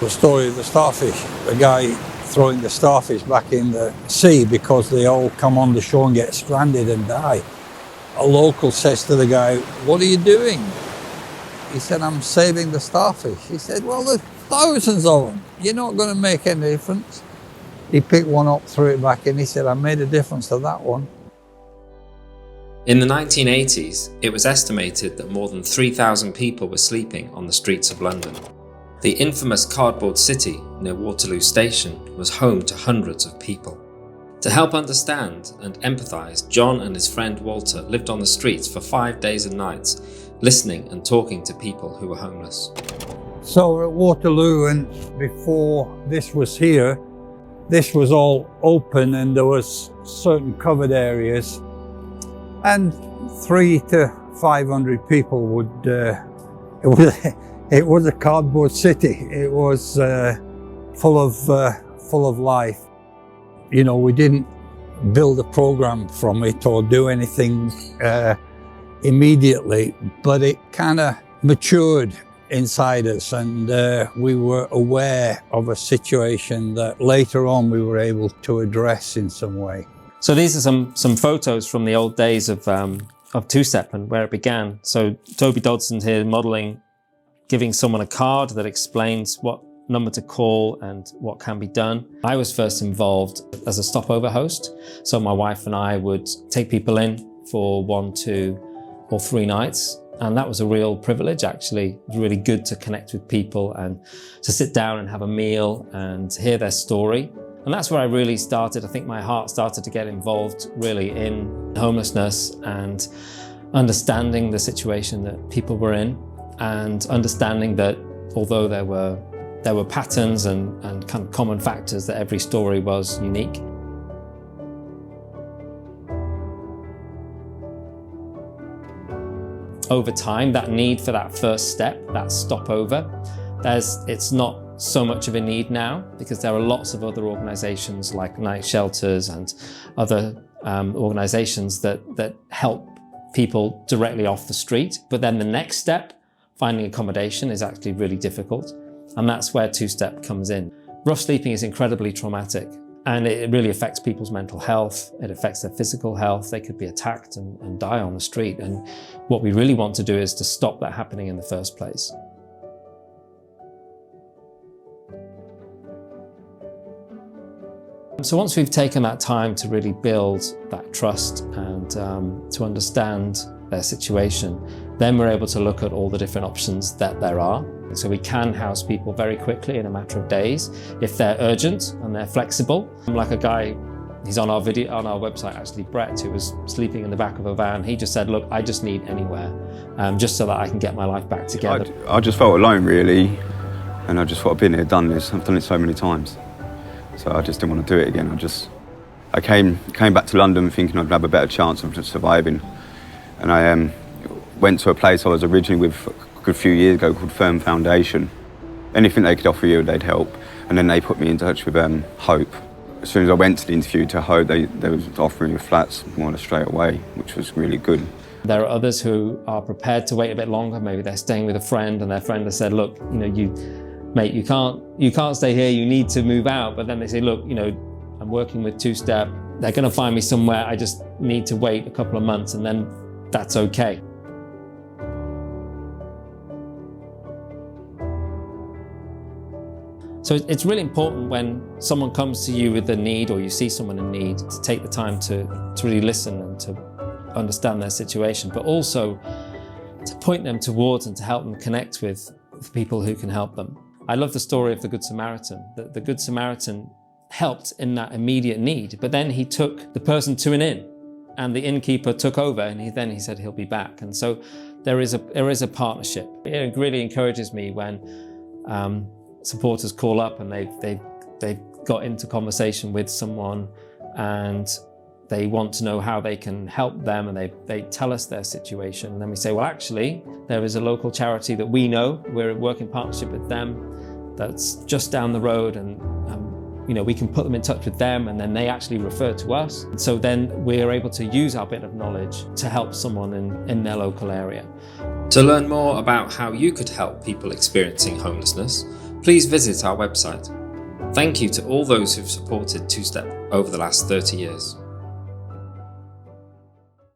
The story of the starfish, the guy throwing the starfish back in the sea because they all come on the shore and get stranded and die. A local says to the guy, "What are you doing?" He said, "I'm saving the starfish." He said, "Well, there's thousands of them. You're not going to make any difference." He picked one up, threw it back in. He said, "I made a difference to that one." In the 1980s, it was estimated that more than 3,000 people were sleeping on the streets of London. The infamous cardboard city near Waterloo Station was home to hundreds of people. To help understand and empathise, John and his friend Walter lived on the streets for 5 days and nights, listening and talking to people who were homeless. So we're at Waterloo, and before this was here, this was all open and there was certain covered areas, and 300 to 500 people would, it was a cardboard city. It was full of life. You know, we didn't build a program from it or do anything immediately, but it kind of matured inside us, and we were aware of a situation that later on we were able to address in some way. So these are some photos from the old days of two-step and where it began. So Toby Dodson's here modelling, giving someone a card that explains what number to call and what can be done. I was first involved as a stopover host. So my wife and I would take people in for 1, 2 or 3 nights. And that was a real privilege, actually. It was really good to connect with people and to sit down and have a meal and hear their story. And that's where I really started. I think my heart started to get involved really in homelessness and understanding the situation that people were in, and understanding that although there were patterns and kind of common factors, that every story was unique. Over time, that need for that first step, that stopover, it's not so much of a need now, because there are lots of other organisations like night shelters and other organisations that help people directly off the street. But then the next step, finding accommodation, is actually really difficult. And that's where two-step comes in. Rough sleeping is incredibly traumatic, and it really affects people's mental health. It affects their physical health. They could be attacked and die on the street. And what we really want to do is to stop that happening in the first place. So once we've taken that time to really build that trust and to understand their situation, then we're able to look at all the different options that there are. So we can house people very quickly in a matter of days if they're urgent and they're flexible. Like a guy, he's on our website actually, Brett, who was sleeping in the back of a van. He just said, "Look, I just need anywhere, just so that I can get my life back together." I just felt alone, really, and I just thought, I've been here, done this. I've done it so many times, so I just didn't want to do it again. I came back to London thinking I'd have a better chance of just surviving, and I went to a place I was originally with a good few years ago called Firm Foundation. Anything they could offer you, they'd help. And then they put me in touch with Hope. As soon as I went to the interview to Hope, they was offering me flats more or less straight away, which was really good. There are others who are prepared to wait a bit longer. Maybe they're staying with a friend and their friend has said, "Look, mate, you can't stay here, you need to move out." But then they say, "Look, I'm working with two-step. They're going to find me somewhere. I just need to wait a couple of months," and then that's okay. So it's really important when someone comes to you with a need, or you see someone in need, to take the time to really listen and to understand their situation, but also to point them towards and to help them connect with people who can help them. I love the story of the Good Samaritan. The Good Samaritan helped in that immediate need, but then he took the person to an inn, and the innkeeper took over, and he said he'll be back. And so there is a partnership. It really encourages me when supporters call up and they've got into conversation with someone and they want to know how they can help them, and they tell us their situation, and then we say, well, actually there is a local charity that we know, we're working partnership with them, that's just down the road, and we can put them in touch with them, and then they actually refer to us. And so then we're able to use our bit of knowledge to help someone in their local area. To learn more about how you could help people experiencing homelessness, please visit our website. Thank you to all those who've supported Two Step over the last 30 years.